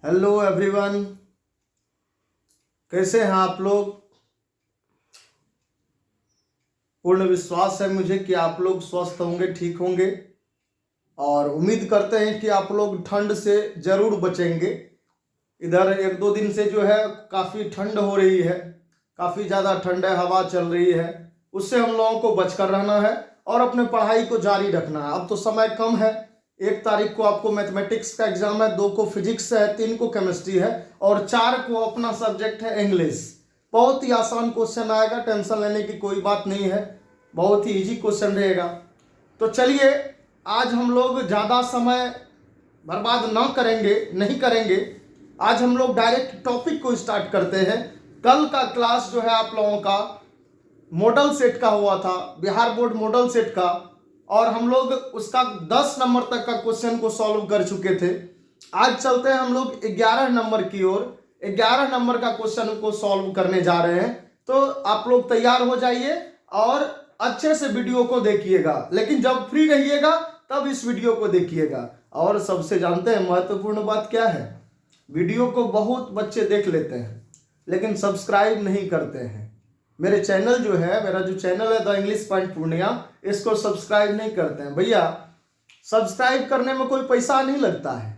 Hello everyone, कैसे हैं आप लोग। पूर्ण विश्वास है मुझे कि आप लोग स्वस्थ होंगे, ठीक होंगे और उम्मीद करते हैं कि आप लोग ठंड से ज़रूर बचेंगे। इधर एक दो दिन से जो है काफ़ी ठंड हो रही है, काफ़ी ज़्यादा ठंड है, हवा चल रही है। उससे हम लोगों को बचकर रहना है और अपने पढ़ाई को जारी रखना है। अब तो समय कम है, 1 तारीख को आपको मैथमेटिक्स का एग्जाम है, 2 को फिजिक्स है, 3 को केमिस्ट्री है और 4 को अपना सब्जेक्ट है इंग्लिश। बहुत ही आसान क्वेश्चन आएगा, टेंशन लेने की कोई बात नहीं है, बहुत ही इजी क्वेश्चन रहेगा। तो चलिए आज हम लोग ज़्यादा समय बर्बाद नहीं करेंगे। आज हम लोग डायरेक्ट टॉपिक को स्टार्ट करते हैं। कल का क्लास जो है आप लोगों का मॉडल सेट का हुआ था, बिहार बोर्ड मॉडल सेट का, और हम लोग उसका 10 नंबर तक का क्वेश्चन को सॉल्व कर चुके थे। आज चलते हैं हम लोग 11 नंबर की ओर। 11 नंबर का क्वेश्चन को सॉल्व करने जा रहे हैं। तो आप लोग तैयार हो जाइए और अच्छे से वीडियो को देखिएगा, लेकिन जब फ्री रहिएगा तब इस वीडियो को देखिएगा। और सबसे जानते हैं महत्वपूर्ण बात क्या है, वीडियो को बहुत बच्चे देख लेते हैं लेकिन सब्सक्राइब नहीं करते हैं। मेरे चैनल जो है, मेरा जो चैनल है द इंग्लिश पॉइंट पूर्णिया, इसको सब्सक्राइब नहीं करते हैं। भैया सब्सक्राइब करने में कोई पैसा नहीं लगता है।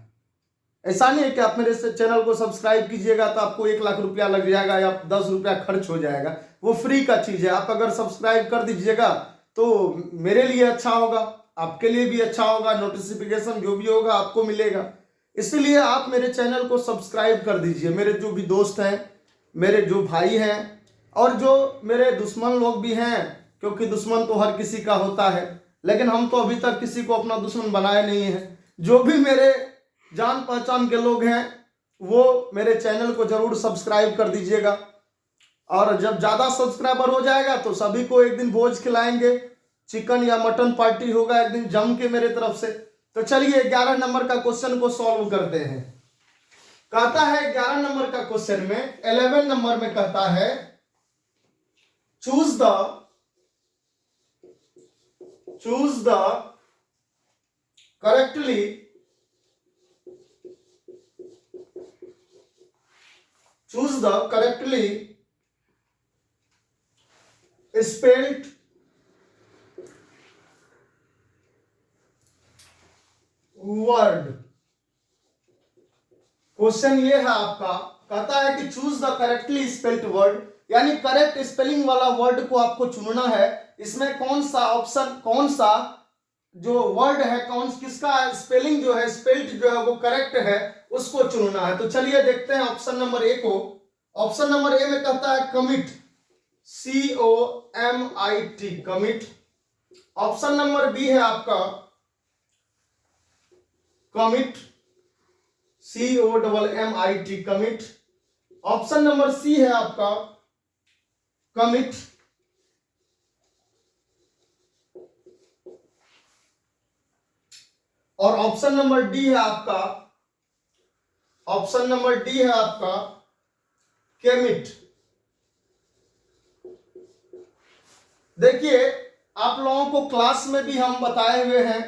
ऐसा नहीं है कि आप मेरे चैनल को सब्सक्राइब कीजिएगा तो आपको 1 लाख रुपया लग जाएगा या 10 रुपया खर्च हो जाएगा। वो फ्री का चीज है। आप अगर सब्सक्राइब कर दीजिएगा तो मेरे लिए अच्छा होगा, आपके लिए भी अच्छा होगा, नोटिफिकेशन जो भी होगा आपको मिलेगा। इसलिए आप मेरे चैनल को सब्सक्राइब कर दीजिए। मेरे जो भी दोस्त हैं, मेरे जो भाई हैं और जो मेरे दुश्मन लोग भी हैं, क्योंकि दुश्मन तो हर किसी का होता है, लेकिन हम तो अभी तक किसी को अपना दुश्मन बनाए नहीं है। जो भी मेरे जान पहचान के लोग हैं वो मेरे चैनल को जरूर सब्सक्राइब कर दीजिएगा। और जब ज़्यादा सब्सक्राइबर हो जाएगा तो सभी को एक दिन भोज खिलाएंगे, चिकन या मटन पार्टी होगा एक दिन जम के मेरे तरफ से। तो चलिए 11 नंबर का क्वेश्चन को सॉल्व करते हैं। कहता है 11 नंबर का क्वेश्चन में, 11 नंबर में कहता है choose the correctly spelled word. Question ये है आपका, कहता है कि choose the correctly spelled word, यानी करेक्ट स्पेलिंग वाला वर्ड को आपको चुनना है। इसमें कौन सा ऑप्शन, कौन सा जो वर्ड है, किसका स्पेलिंग जो है, स्पेल्ड जो है वो करेक्ट है, उसको चुनना है। तो चलिए देखते हैं ऑप्शन नंबर ए को। ऑप्शन नंबर ए में कहता है commit, COMIT, commit. Option number B है आपका commit, COMMIT, commit. Option number C है आपका कमिट। और ऑप्शन नंबर डी है आपका, केमिट। देखिए आप लोगों को क्लास में भी हम बताए हुए हैं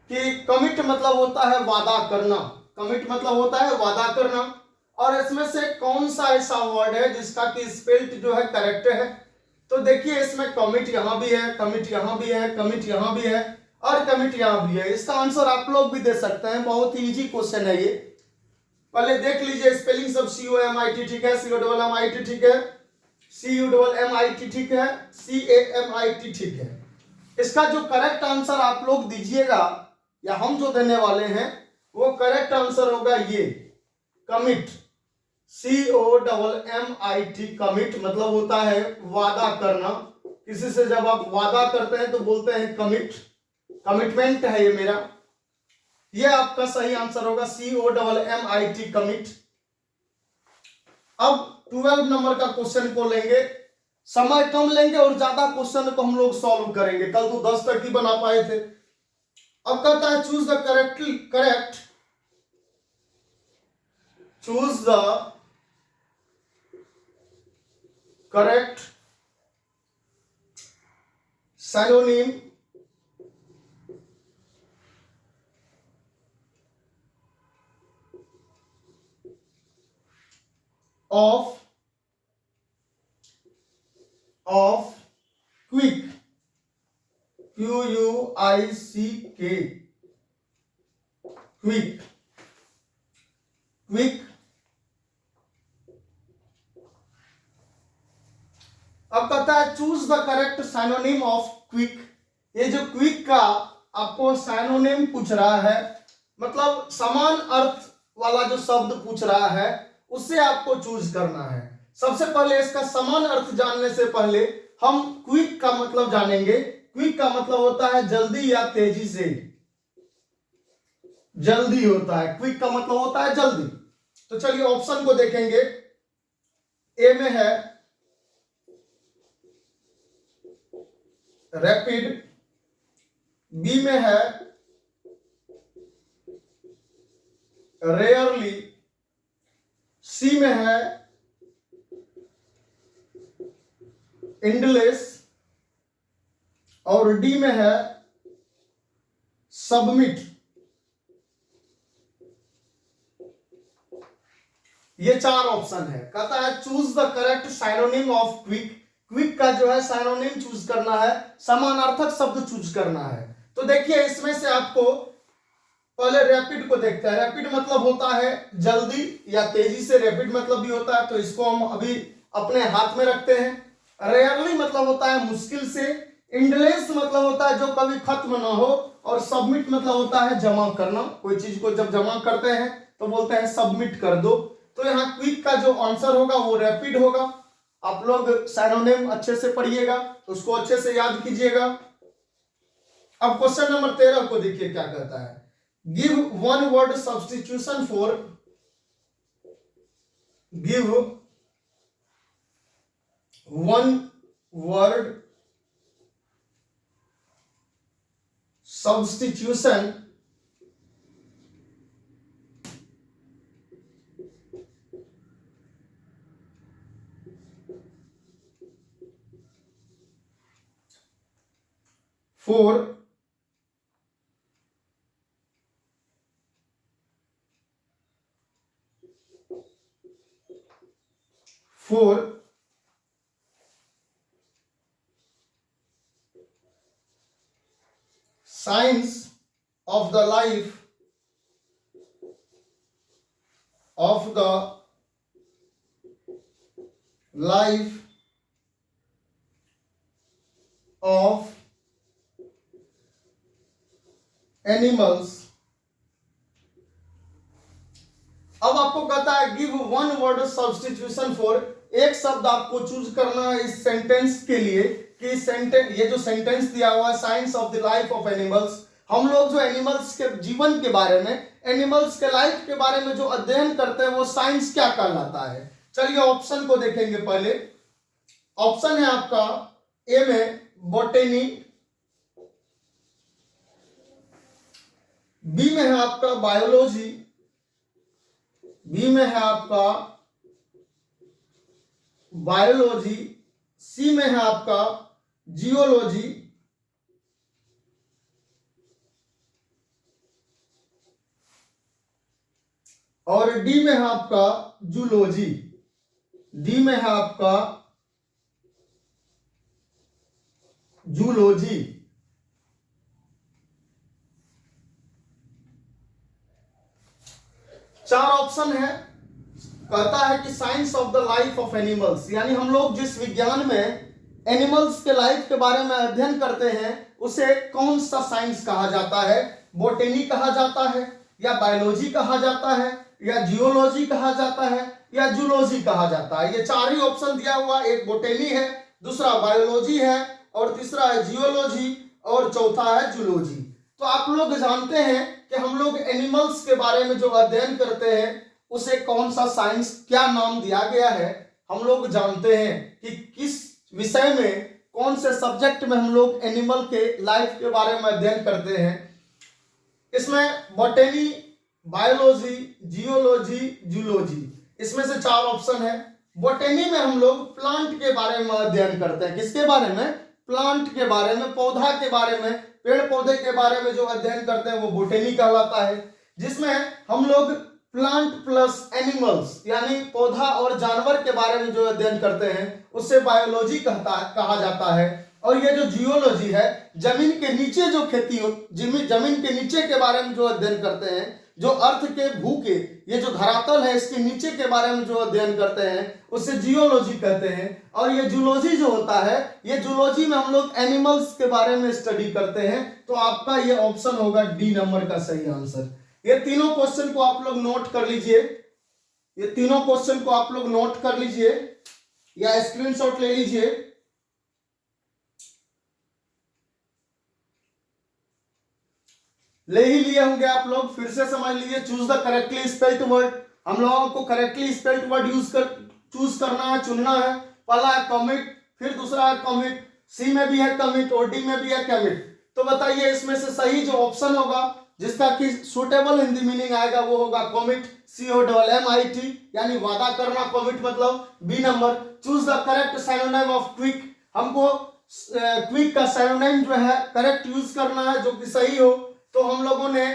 कि कमिट मतलब होता है वादा करना, कमिट मतलब होता है वादा करना। और इसमें से कौन सा ऐसा वर्ड है जिसका कि स्पेल्ड जो है करेक्ट है। तो देखिए इसमें कमिट यहां भी है, कमिट यहां भी है, कमिट यहां भी है और कमिट यहां भी है। इसका आंसर आप लोग भी दे सकते हैं, बहुत ही इजी क्वेश्चन है ये। पहले देख लीजिए स्पेलिंग सब, COMIT ठीक है, COMMIT ठीक है, CUMMIT ठीक है, CAMIT ठीक है। इसका जो करेक्ट आंसर आप लोग दीजिएगा या हम जो देने वाले हैं वो करेक्ट आंसर होगा ये कमिट, COMMIT, कमिट मतलब होता है वादा करना। किसी से जब आप वादा करते हैं तो बोलते हैं कमिट, कमिटमेंट है ये मेरा। ये आपका सही आंसर होगा COMMIT, कमिट। अब 12 नंबर का क्वेश्चन को लेंगे, समय कम लेंगे और ज्यादा क्वेश्चन को हम लोग सॉल्व करेंगे। कल तो 10 तक ही बना पाए थे। अब कहता है choose the correct synonym of quick, QUICK, quick. अब कहता है choose the correct synonym of quick. ये जो क्विक का आपको साइनोनिम पूछ रहा है, मतलब समान अर्थ वाला जो शब्द पूछ रहा है, उससे आपको चूज करना है। सबसे पहले इसका समान अर्थ जानने से पहले हम क्विक का मतलब जानेंगे। क्विक का मतलब होता है जल्दी या तेजी से, जल्दी होता है। क्विक का मतलब होता है जल्दी। तो चलिए ऑप्शन को देखेंगे। ए में है रैपिड, बी में है रेयरली, सी में है एंडलेस और डी में है सबमिट। ये चार ऑप्शन है। कहता है choose the correct synonym of quick. Quick का जो है साइनोनिम चूज करना है, समानार्थक शब्द चूज करना है। तो देखिए इसमें से आपको पहले रैपिड को देखते हैं। रैपिड मतलब होता है जल्दी या तेजी से, रैपिड मतलब भी होता है, तो इसको हम अभी अपने हाथ में रखते हैं। रेयरली मतलब होता है मुश्किल से, इंडलेस मतलब होता है जो कभी खत्म ना हो, और सबमिट मतलब होता है जमा करना। कोई चीज को जब जमा करते हैं तो बोलते हैं सबमिट कर दो। तो यहाँ क्विक का जो आंसर होगा वो रैपिड होगा। आप लोग साइनोनिम अच्छे से पढ़िएगा, उसको अच्छे से याद कीजिएगा। अब क्वेश्चन नंबर 13 को देखिए क्या कहता है। Give one word substitution for, give one word substitution for science of the life of animals. अब आपको कहता है give one word substitution for, एक शब्द आपको चूज करना है इस सेंटेंस के लिए कि सेंटेंस, ये जो सेंटेंस दिया हुआ है science of the life of animals, हम लोग जो एनिमल्स के जीवन के बारे में, एनिमल्स के लाइफ के बारे में जो अध्ययन करते हैं वो साइंस क्या कहलाता है। चलिए ऑप्शन को देखेंगे। पहले ऑप्शन है आपका ए में बॉटनी, बी में है आपका बायोलॉजी, बी में है आपका बायोलॉजी, सी में है आपका जियोलॉजी, और डी में है आपका जूलॉजी। डी में है आपका जूलॉजी। चार ऑप्शन है। कहता है कि science of the life of animals, यानी हम लोग जिस विज्ञान में एनिमल्स के लाइफ के बारे में अध्ययन करते हैं उसे कौन सा साइंस कहा जाता है। बोटेनी कहा जाता है, या बायोलॉजी कहा जाता है, या जियोलॉजी कहा जाता है, या जूलॉजी कहा जाता है। ये चार ही ऑप्शन दिया हुआ, एक बोटेनी है, दूसरा बायोलॉजी है, और तीसरा है जियोलॉजी, और चौथा है जूलॉजी। तो आप लोग जानते हैं कि हम लोग एनिमल्स के बारे में जो अध्ययन करते हैं उसे कौन सा साइंस, क्या नाम दिया गया है। हम लोग जानते हैं कि किस विषय में, कौन से सब्जेक्ट में हम लोग एनिमल के लाइफ के बारे में अध्ययन करते हैं। इसमें बॉटनी, बायोलॉजी, जियोलॉजी, जूलॉजी, इसमें से चार ऑप्शन है। बॉटनी में हम लोग प्लांट के बारे में अध्ययन करते हैं। किसके बारे में? प्लांट के बारे में, पौधा के बारे में, पेड़ पौधे के बारे में जो अध्ययन करते हैं वो बॉटनी कहलाता है। जिसमें हम लोग प्लांट प्लस एनिमल्स यानी पौधा और जानवर के बारे में जो अध्ययन करते हैं उससे बायोलॉजी कहा जाता है। और ये जो जियोलॉजी है, जमीन के नीचे जो खेती हो, जमीन के नीचे के बारे में जो अध्ययन करते हैं, जो अर्थ के भू के, ये जो धरातल है इसके नीचे के बारे में जो अध्ययन करते हैं उसे जियोलॉजी कहते हैं। और ये जूलॉजी जो होता है, ये जूलॉजी में हम लोग एनिमल्स के बारे में स्टडी करते हैं। तो आपका ये ऑप्शन होगा डी नंबर का सही आंसर। ये तीनों क्वेश्चन को आप लोग नोट कर लीजिए, ये तीनों क्वेश्चन को आप लोग नोट कर लीजिए या स्क्रीनशॉट ले लीजिए। ले ही लिए होंगे आप लोग, फिर से समझ लीजिए। Choose the correctly spelled word, हम लोगों को करेक्टली स्पेल्ड वर्ड चूज करना है, चुनना है। पहला है कमिट, फिर दूसरा है कमिट, सी में भी है कमिट और डी में भी है कमिट। तो बताइए इसमें से सही जो ऑप्शन होगा जिसका कि सुटेबल हिंदी मीनिंग आएगा वो होगा कमिट, COMMIT यानी वादा करना, कमिट मतलब B number. Choose the correct synonym of quick, हमको क्विक का सिनोनिम जो है करेक्ट यूज करना है जो कि सही हो। तो हम लोगों ने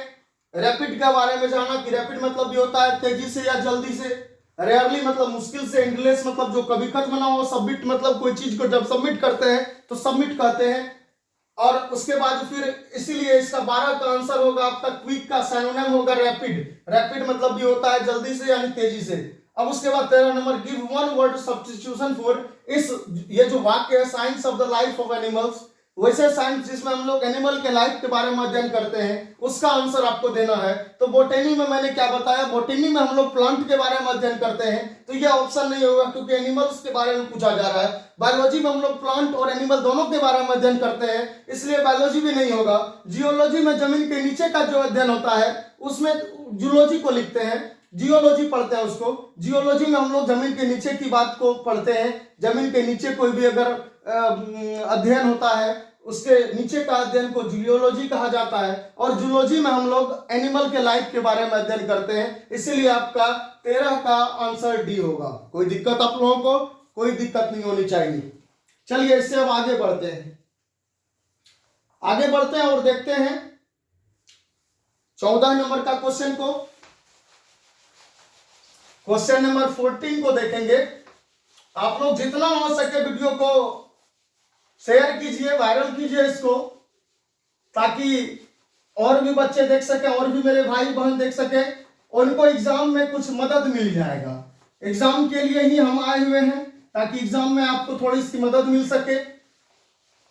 रैपिड के बारे में जाना कि रैपिड मतलब भी होता है तेजी से या जल्दी से, रेयरली मतलब मुश्किल से, एंडलेस मतलब जो कभी खत्म ना हो, सबमिट मतलब कोई चीज को जब सबमिट करते हैं तो सबमिट कहते हैं। और उसके बाद फिर इसीलिए इसका 12 का आंसर होगा आपका क्विक का सिनोनिम होगा रैपिड। रैपिड मतलब भी होता है जल्दी से यानी तेजी से। अब उसके बाद 13 number, give one word substitution for, इस ये जो वाक्य है science of the life of animals, वैसे साइंस जिसमें हम लोग एनिमल के लाइफ के बारे में अध्ययन करते हैं उसका आंसर आपको देना है। तो बोटेनी में मैंने क्या बताया, बोटेनी में हम लोग प्लांट के बारे में अध्ययन करते हैं तो यह ऑप्शन नहीं होगा क्योंकि एनिमल्स के बारे में पूछा जा रहा है। बायोलॉजी में हम लोग प्लांट और एनिमल दोनों के बारे में अध्ययन करते हैं इसलिए बायोलॉजी भी नहीं होगा। जियोलॉजी में जमीन के नीचे का जो अध्ययन होता है उसमें जूलॉजी को लिखते हैं, जियोलॉजी पढ़ते हैं उसको। जियोलॉजी में हम लोग जमीन के नीचे की बात को पढ़ते हैं, जमीन के नीचे कोई भी अगर अध्ययन होता है उसके नीचे का अध्ययन को जियोलॉजी कहा जाता है। और जूलॉजी में हम लोग एनिमल के लाइफ के बारे में अध्ययन करते हैं, इसीलिए आपका 13 का आंसर डी होगा। कोई दिक्कत आप लोगों को, कोई दिक्कत नहीं होनी चाहिए। चलिए इससे अब आगे बढ़ते हैं, आगे बढ़ते हैं और देखते हैं 14 नंबर का क्वेश्चन को। क्वेश्चन नंबर 14 को देखेंगे। आप लोग जितना हो सके वीडियो को शेयर कीजिए, वायरल कीजिए इसको, ताकि और भी बच्चे देख सके और भी मेरे भाई बहन देख सके, उनको एग्जाम में कुछ मदद मिल जाएगा। एग्जाम के लिए ही हम आए हुए हैं ताकि एग्जाम में आपको थोड़ी सी मदद मिल सके।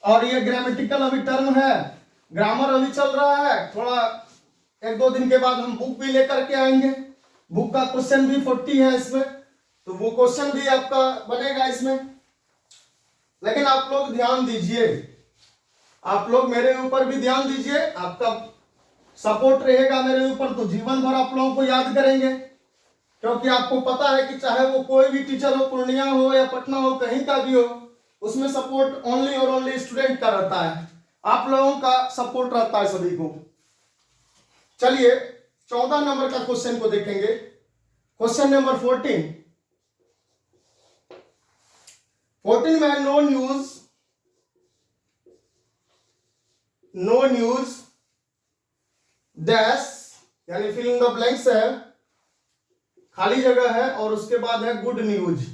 और ये ग्रामेटिकल अभी टर्म है, ग्रामर अभी चल रहा है, थोड़ा 1-2 दिन के बाद हम बुक भी लेकर के आएंगे। बुक का क्वेश्चन भी 40 है इसमें, तो वो क्वेश्चन भी आपका बनेगा इसमें। लेकिन आप लोग ध्यान दीजिए, आप लोग मेरे ऊपर भी ध्यान दीजिए, आपका सपोर्ट रहेगा मेरे ऊपर तो जीवन भर आप लोगों को याद करेंगे। क्योंकि आपको पता है कि चाहे वो कोई भी टीचर हो, पूर्णिया हो या पटना हो, कहीं का भी हो, उसमें सपोर्ट ओनली और ओनली स्टूडेंट का रहता है, आप लोगों का सपोर्ट रहता है सभी को। चलिए 14 नंबर का क्वेश्चन को देखेंगे। क्वेश्चन नंबर 14 में नो न्यूज डैश यानी फिल इन द ब्लैंक्स है, खाली जगह है, और उसके बाद है गुड न्यूज।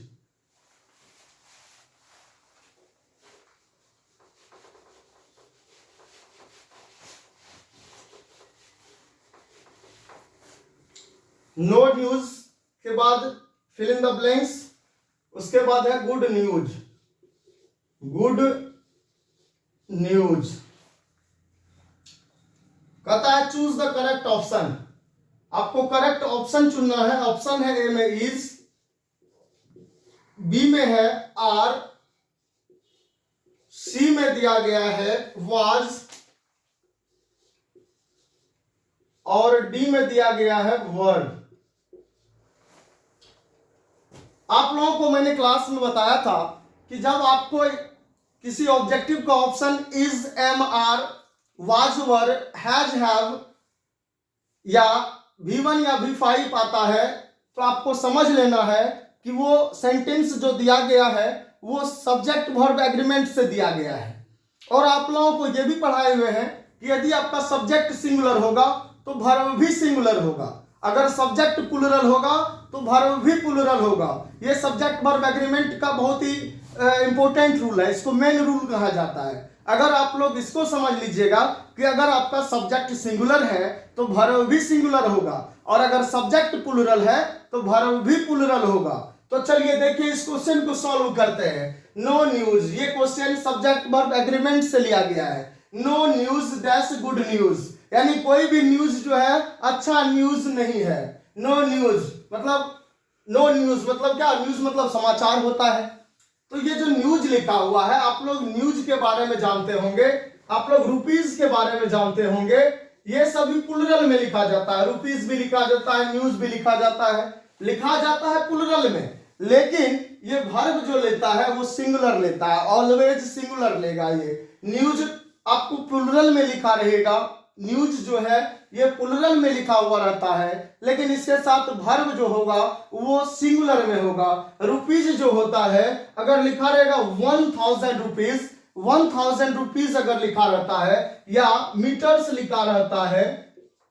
नो न्यूज के बाद फिल इन द ब्लैंक्स, उसके बाद है गुड न्यूज। गुड न्यूज कहता है चूज द करेक्ट ऑप्शन, आपको करेक्ट ऑप्शन चुनना है। ऑप्शन है ए में इज, बी में है आर, सी में दिया गया है वाज, और डी में दिया गया है वर्ड। आप लोगों को मैंने क्लास में बताया था कि जब आपको किसी ऑब्जेक्टिव का option is, am, are, was, were, has, have या V1 या V5 आता है तो आपको समझ लेना है कि वो सेंटेंस जो दिया गया है वो सब्जेक्ट वर्ब एग्रीमेंट से दिया गया है। और आप लोगों को ये भी पढ़ाए हुए हैं कि यदि आपका सब्जेक्ट सिंगुलर होगा तो वर्ब भी सिंगुलर होगा। अगर सब्जेक्ट प्लूरल होगा तो वर्ब भी प्लूरल होगा। ये सब्जेक्ट वर्ब एग्रीमेंट का बहुत ही इंपॉर्टेंट रूल है, इसको मेन रूल कहा जाता है। अगर आप लोग इसको समझ लीजिएगा कि अगर आपका सब्जेक्ट सिंगुलर है तो वर्ब भी सिंगुलर होगा, और अगर सब्जेक्ट प्लूरल है तो वर्ब भी प्लूरल होगा। तो चलिए देखिए इस क्वेश्चन को सॉल्व करते हैं। नो न्यूज, ये क्वेश्चन सब्जेक्ट वर्ब एग्रीमेंट से लिया गया है। No news dash good news, यानी कोई भी न्यूज जो है अच्छा न्यूज नहीं है। नो न्यूज मतलब, नो न्यूज मतलब क्या, न्यूज मतलब समाचार होता है। तो ये जो न्यूज लिखा हुआ है, आप लोग न्यूज के बारे में जानते होंगे, आप लोग रुपीज के बारे में जानते होंगे, ये सभी प्लूरल में लिखा जाता है। रुपीज भी लिखा जाता है, न्यूज भी लिखा जाता है प्लूरल में। लेकिन ये वर्ब जो लेता है वो सिंगुलर लेता है, ऑलवेज सिंगुलर लेगा। ये न्यूज आपको प्लूरल में लिखा रहेगा, न्यूज जो है ये प्लूरल में लिखा हुआ रहता है, लेकिन इसके साथ वर्ब जो होगा वो सिंगुलर में होगा। रुपीज जो होता है अगर लिखा रहेगा 1000 रुपीज, 1000 रुपीज अगर लिखा रहता है या मीटर्स लिखा रहता है,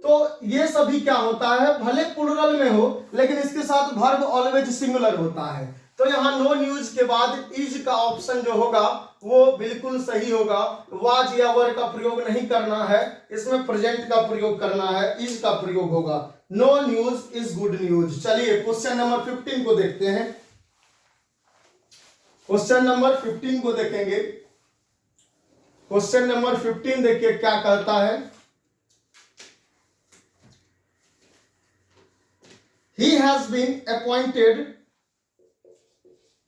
तो ये सभी क्या होता है, भले प्लूरल में हो लेकिन इसके साथ वर्ब ऑलवेज सिंगुलर होता है। तो यहाँ नो न्यूज के बाद इज का ऑप्शन जो होगा वो बिल्कुल सही होगा। वाज या वर का प्रयोग नहीं करना है, इसमें प्रेजेंट का प्रयोग करना है, इज का प्रयोग होगा। No news is good news. चलिए क्वेश्चन नंबर 15 को देखते हैं। क्वेश्चन नंबर 15 को देखेंगे। क्वेश्चन नंबर 15 देखिए क्या कहता है। He has been appointed,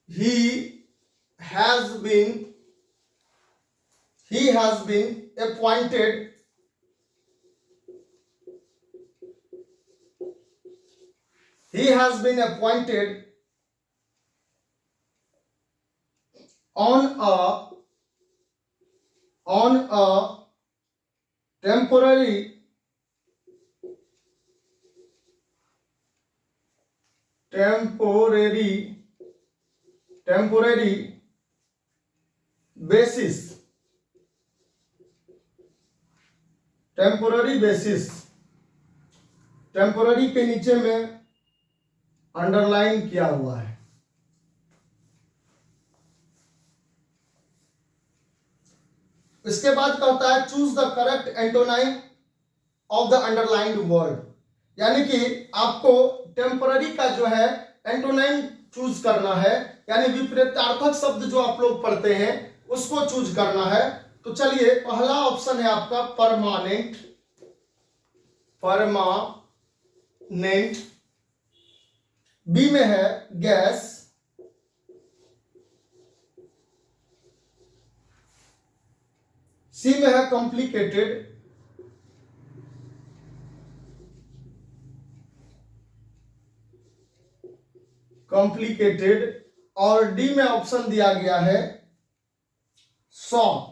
he has been appointed on a temporary basis। Temporary के नीचे में अंडरलाइन किया हुआ है। इसके बाद कहता है choose the correct antonym of the underlined word, यानी कि आपको टेम्पररी का जो है एंटोनाइम चूज करना है, यानी विपरीतार्थक शब्द जो आप लोग पढ़ते हैं उसको चूज करना है। तो चलिए पहला ऑप्शन है आपका परमानेंट, बी में है गैस, सी में है कॉम्प्लिकेटेड, और डी में ऑप्शन दिया गया है शॉक।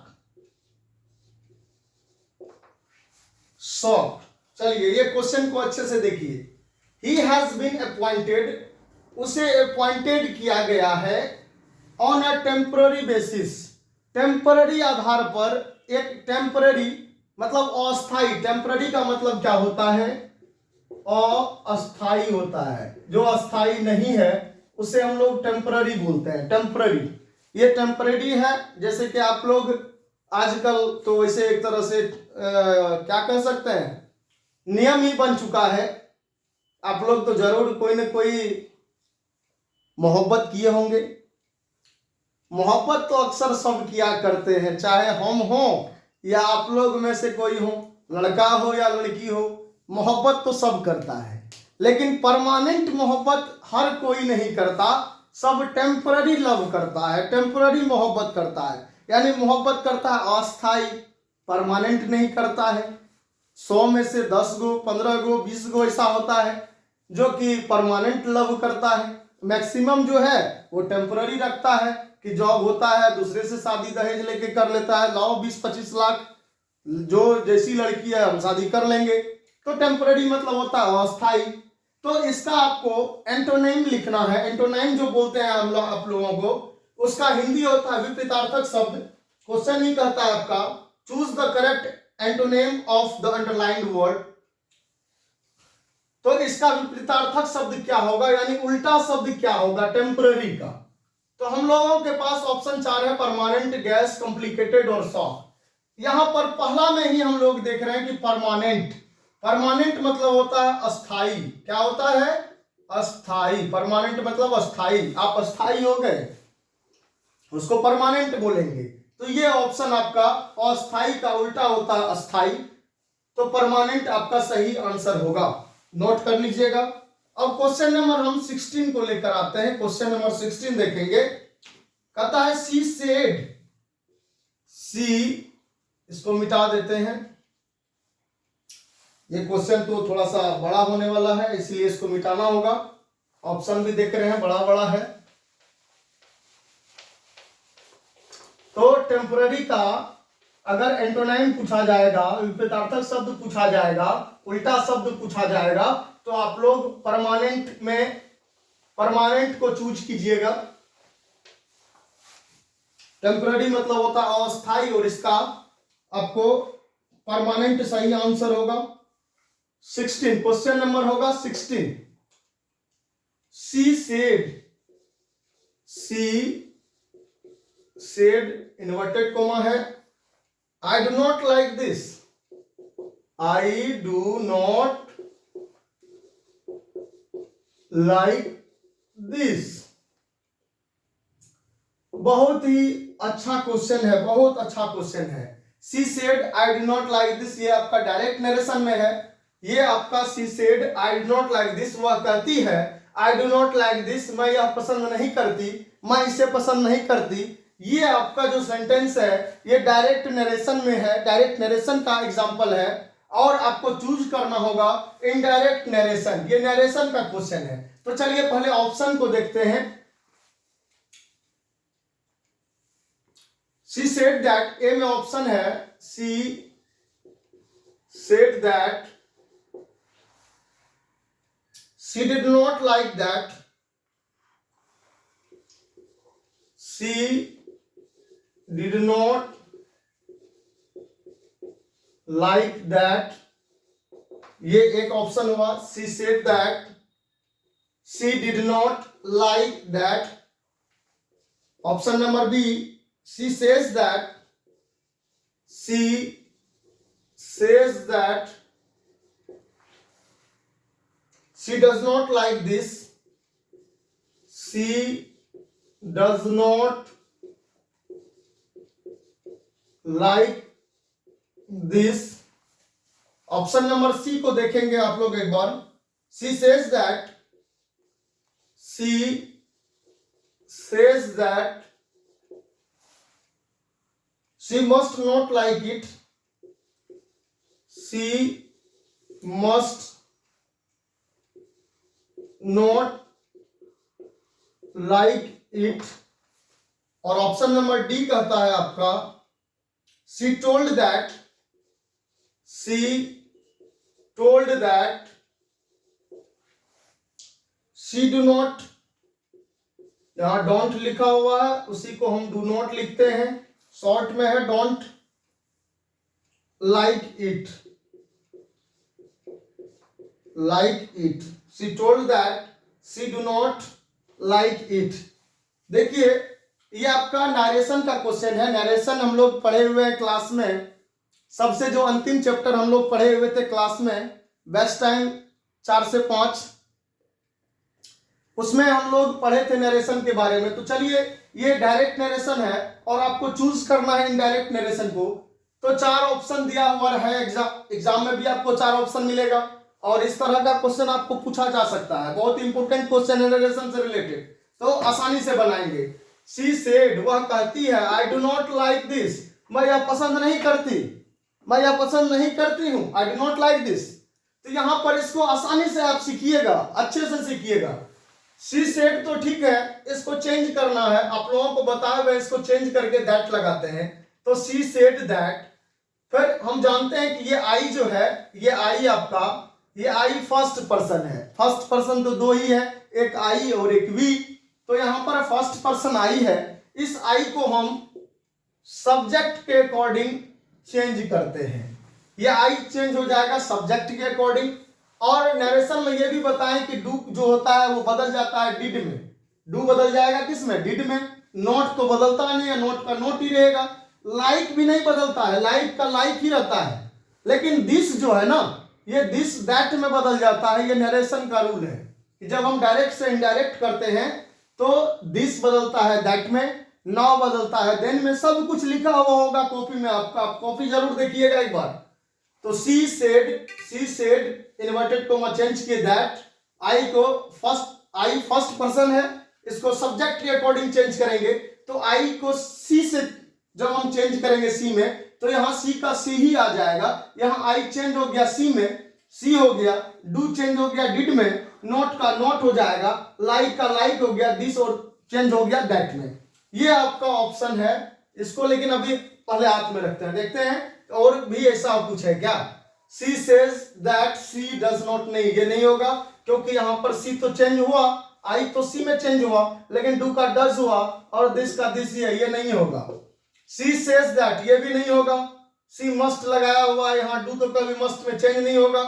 चलिए ये क्वेश्चन को अच्छे से देखिए। ही हैज बीन अपॉइंटेड, उसे अपॉइंटेड किया गया है on a temporary basis, temporary आधार पर। एक टेम्पररी मतलब अस्थाई, टेम्पररी का मतलब क्या होता है, अस्थाई होता है। जो अस्थाई नहीं है उसे हम लोग टेम्पररी बोलते हैं। टेम्पररी, ये टेम्पररी है। जैसे कि आप लोग आजकल तो वैसे एक तरह से क्या कह सकते हैं, नियम ही बन चुका है। आप लोग तो जरूर कोई न कोई मोहब्बत किए होंगे। मोहब्बत तो अक्सर सब किया करते हैं, चाहे हम हो या आप लोग में से कोई हो, लड़का हो या लड़की हो, मोहब्बत तो सब करता है। लेकिन परमानेंट मोहब्बत हर कोई नहीं करता, सब टेम्पररी लव करता है, टेम्पररी मोहब्बत करता है। यानी मोहब्बत करता है अस्थाई, परमानेंट नहीं करता है। 100 में से 10 गो, 15 गो, 20 गो ऐसा होता है जो कि परमानेंट लव करता है। मैक्सिमम जो है वो टेम्पररी रखता है कि जॉब होता है, दूसरे से शादी दहेज लेके कर लेता है, लाओ 20-25 लाख, जो जैसी लड़की है हम शादी कर लेंगे। तो टेम्पररी मतलब होता है अस्थाई। तो इसका आपको एंटोनिम लिखना है। एंटोनिम जो बोलते हैं हम लोग, आप लोगों को, उसका हिंदी होता है विपरीतार्थक शब्द। क्वेश्चन ही कहता है आपका choose the correct antonym of the underlined word. तो इसका विपरीतार्थक शब्द क्या होगा, यानी उल्टा शब्द क्या होगा टेम्पररी का। तो हम लोगों के पास ऑप्शन 4 है परमानेंट, गैस, कॉम्प्लिकेटेड और सॉफ्ट। यहां पर पहला में ही हम लोग देख रहे हैं कि परमानेंट। परमानेंट मतलब होता है अस्थाई। क्या होता है? अस्थाई। परमानेंट मतलब अस्थाई। आप अस्थाई हो गए, उसको परमानेंट बोलेंगे। तो ये ऑप्शन आपका अस्थाई का उल्टा होता है अस्थाई, तो परमानेंट आपका सही आंसर होगा। नोट कर लीजिएगा। अब क्वेश्चन नंबर हम 16 को लेकर आते हैं। क्वेश्चन नंबर 16 देखेंगे। कहता है सी सेड, सी, इसको मिटा देते हैं। ये क्वेश्चन तो थोड़ा सा बड़ा होने वाला है, इसलिए इसको मिटाना होगा। ऑप्शन भी देख रहे हैं, बड़ा बड़ा है। तो टेम्पररी का अगर एंटोनाइम पूछा जाएगा, विपरीतार्थक शब्द पूछा जाएगा, उल्टा शब्द पूछा जाएगा, तो आप लोग परमानेंट में परमानेंट को चूज कीजिएगा। टेम्पररी मतलब होता है अस्थाई, और इसका आपको परमानेंट सही आंसर होगा। 16 क्वेश्चन नंबर होगा 16। She said, she said inverted comma है। I do not like this, I do not like this. बहुत ही अच्छा क्वेश्चन है, बहुत अच्छा क्वेश्चन है। She said I do not like this, ये आपका डायरेक्ट नरेशन में है। ये आपका she said I do not like this, वह कहती है I do not like this, मैं यह पसंद नहीं करती, मैं इसे पसंद नहीं करती। ये आपका जो सेंटेंस है ये डायरेक्ट नरेशन में है, डायरेक्ट नरेशन का एग्जांपल है। और आपको चूज करना होगा इनडायरेक्ट नरेशन, ये नरेशन का क्वेश्चन है। तो चलिए पहले ऑप्शन को देखते हैं। शी सेड दैट, ए में ऑप्शन है she said that, she did not like that, she did not like that, ये एक ऑप्शन हुआ। She said that, she did not like that. Option number B, she says that, she says that, she does not like this, she does not like this। Option number C को देखेंगे आप लोग एक बार। she says that, she says that, she must not like it, she must not like it। और option number D कहता है आपका she told that, she told that, she do not, यहां डोंट लिखा हुआ है, उसी को हम डू नॉट लिखते हैं, शॉर्ट में है don't like it, like it. She told that, she do not like it. देखिए ये आपका नरेशन का क्वेश्चन है। नरेशन हम लोग पढ़े हुए हैं क्लास में, सबसे जो अंतिम चैप्टर हम लोग पढ़े हुए थे क्लास में, बेस्ट टाइम 4 से 5, उसमें हम लोग पढ़े थे नरेशन के बारे में। तो चलिए ये डायरेक्ट नरेशन है और आपको चूज करना है इनडायरेक्ट नरेशन को। तो 4 ऑप्शन दिया हुआ है, एग्जाम में भी आपको 4 ऑप्शन मिलेगा और इस तरह का क्वेश्चन आपको पूछा जा सकता है। बहुत इंपॉर्टेंट क्वेश्चन है नरेशन से रिलेटेड, तो आसानी से बनाएंगे। शी सेड, वह कहती है, I do not like this, मैं यह पसंद नहीं करती, मैं यह पसंद नहीं करती हूं, आई डू नॉट लाइक दिस। तो यहां पर इसको आसानी से आप सीखिएगा, अच्छे से सीखिएगा। शी सेड तो ठीक है, इसको चेंज करना है, आप लोगों को बताया हुआ, इसको चेंज करके दैट लगाते हैं। तो शी सेड दैट। फिर हम जानते हैं कि ये आई जो है, ये आई आपका, ये आई फर्स्ट पर्सन है। फर्स्ट पर्सन तो 2 ही है, एक आई और एक वी। तो यहां पर फर्स्ट पर्सन आई है, इस आई को हम सब्जेक्ट के अकॉर्डिंग चेंज करते हैं। ये आई चेंज हो जाएगा सब्जेक्ट के अकॉर्डिंग। और नरेशन में ये भी बताएं कि डू जो होता है वो बदल जाता है डिड में। डू बदल जाएगा किस में? डिड में। नोट तो बदलता नहीं है, नोट का नोट ही रहेगा। लाइक भी नहीं बदलता है, लाइक का लाइक ही रहता है। लेकिन दिस जो है ना, ये दिस दैट में बदल जाता है। ये नरेशन का रूल है कि जब हम डायरेक्ट से इनडायरेक्ट करते हैं तो दिस बदलता है दैट में, नाउ बदलता है देन में। सब कुछ लिखा हुआ होगा कॉपी में आपका, आप कॉपी जरूर देखिएगा एक बार। तो सी सेड इन्वर्टेड कोमा चेंज किए दैट। आई को आई फर्स्ट पर्सन है, इसको सब्जेक्ट के अकॉर्डिंग चेंज करेंगे। तो आई को सी से जब हम चेंज करेंगे सी में, तो यहां सी का सी ही आ जाएगा। यहां आई चेंज हो गया सी में, सी हो गया। डू चेंज हो गया डिड में, नोट का नोट हो जाएगा। लाइक का लाइक हो गया, दिस और चेंज हो गया दैट में। ये आपका ऑप्शन है। इसको लेकिन अभी पहले हाथ में रखते हैं, देखते हैं और भी ऐसा कुछ है क्या। She says that she does not, नहीं ये नहीं होगा, क्योंकि यहां पर सी तो चेंज हुआ, आई तो सी में चेंज हुआ, लेकिन डू का डज हुआ और दिस का दिस ही है, ये नहीं होगा। सी सेज दैट, ये भी नहीं होगा। सी मस्ट लगाया हुआ है यहां, डू तो कभी मस्ट में चेंज नहीं होगा।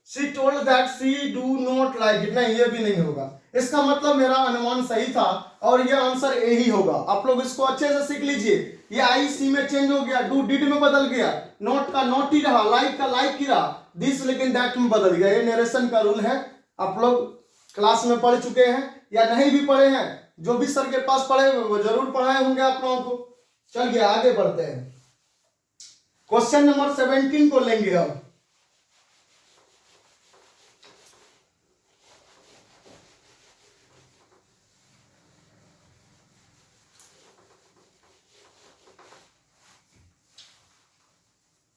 She told that she do not like it, नहीं ये भी नहीं होगा। इसका मतलब मेरा अनुमान सही था और ये आंसर ए ही होगा। आप लोग इसको अच्छे से सीख लीजिए। ये आई सी में चेंज हो गया, डू डिड में बदल गया, नोट का नोट ही रहा, लाइक का लाइक ही रहा, दिस लेकिन दैट में बदल गया। ये नरेशन का रूल है। आप लोग क्लास में पढ़ चुके हैं या नहीं भी पढ़े हैं, जो भी सर के पास पढ़े वो जरूर पढ़ाए होंगे आप लोगों को। चलिए आगे बढ़ते हैं। क्वेश्चन नंबर 17 को लेंगे अब।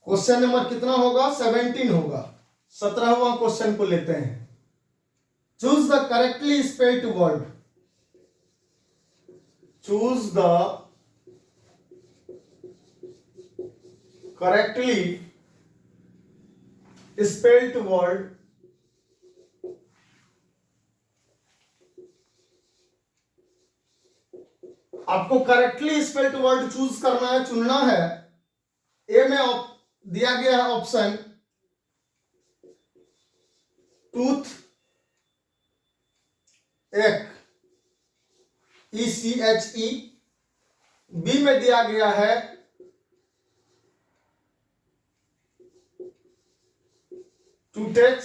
क्वेश्चन नंबर कितना होगा? 17 होगा। 17वां क्वेश्चन को लेते हैं। Choose the correctly spelled word. Choose the correctly spelled word आपको करेक्टली स्पेल्ड वर्ड चूज करना है, चुनना है। ए में दिया गया है ऑप्शन टूथ, एक ECHE। बी में दिया गया है टूटेच।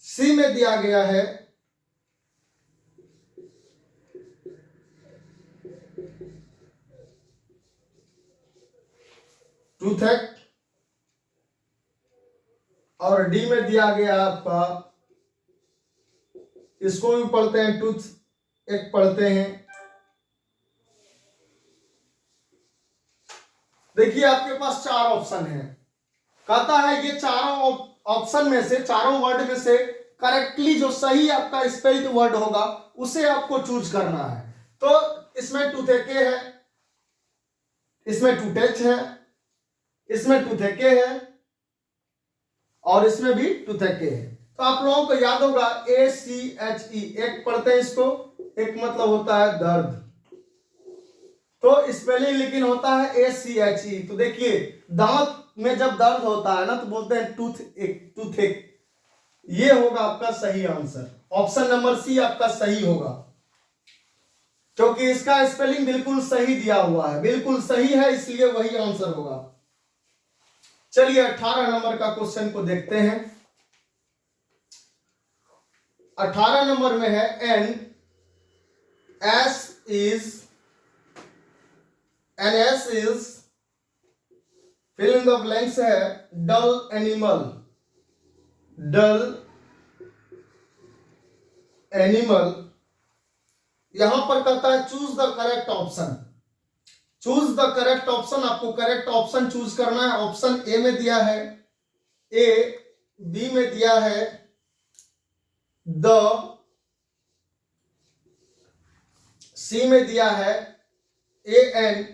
सी में दिया गया है टूथेक और डी में दिया गया आपका, इसको भी पढ़ते हैं टूथ एक पढ़ते हैं। देखिए आपके पास चार ऑप्शन है। कहता है ये चारों ऑप्शन में से, चारों वर्ड में से करेक्टली जो सही आपका स्पेल्ड वर्ड होगा उसे आपको चूज करना है। तो इसमें टूथेके है, इसमें टूटेच है, इसमें टूथेके है और इसमें भी टूथेके है। तो आप लोगों को याद होगा ACHE, एक पढ़ते हैं इसको, एक मतलब होता है दर्द, तो स्पेलिंग लेकिन होता है ACHE। तो देखिए दांत में जब दर्द होता है ना तो बोलते हैं टूथेक। ये होगा आपका सही आंसर। ऑप्शन नंबर सी आपका सही होगा, क्योंकि इसका स्पेलिंग बिल्कुल सही दिया हुआ है, बिल्कुल सही है, इसलिए वही आंसर होगा। चलिए 18 नंबर का क्वेश्चन को देखते हैं। 18 नंबर में है N S is fill in the blanks है डल एनिमल। यहां पर कहता है choose the correct option. Choose the correct option, आपको करेक्ट ऑप्शन चूज करना है। ऑप्शन ए में दिया है ए, बी में दिया है द, सी में दिया है AN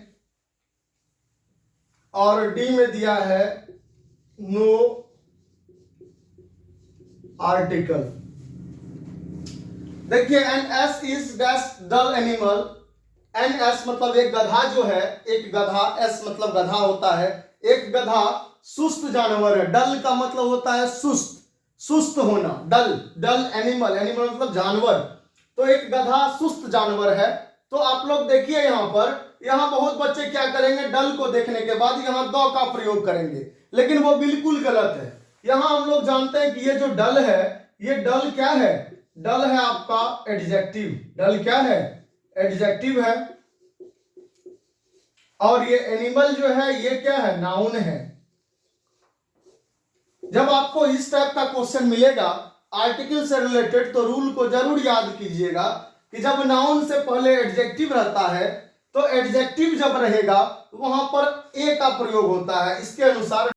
और डी में दिया है नो आर्टिकल। देखिए NS is dash dull animal. NS मतलब एक गधा जो है, एक गधा, S मतलब गधा होता है, एक गधा सुस्त जानवर है। डल का मतलब होता है सुस्त, सुस्त होना, डल, डल एनिमल, एनिमल मतलब जानवर। तो एक गधा सुस्त जानवर है। तो आप लोग देखिए यहाँ पर, यहाँ बहुत बच्चे क्या करेंगे, डल को देखने के बाद यहाँ द का प्रयोग करेंगे, लेकिन वो बिल्कुल गलत है। यहाँ हम लोग जानते हैं कि ये जो डल है, ये डल क्या है, डल है आपका एडजेक्टिव। डल क्या है, एडजेक्टिव है। और ये एनिमल जो है ये क्या है, नाउन है। जब आपको इस टाइप का क्वेश्चन मिलेगा आर्टिकल से रिलेटेड, तो रूल को जरूर याद कीजिएगा कि जब नाउन से पहले एडजेक्टिव रहता है, तो एडजेक्टिव जब रहेगा तो वहां पर ए का प्रयोग होता है। इसके अनुसार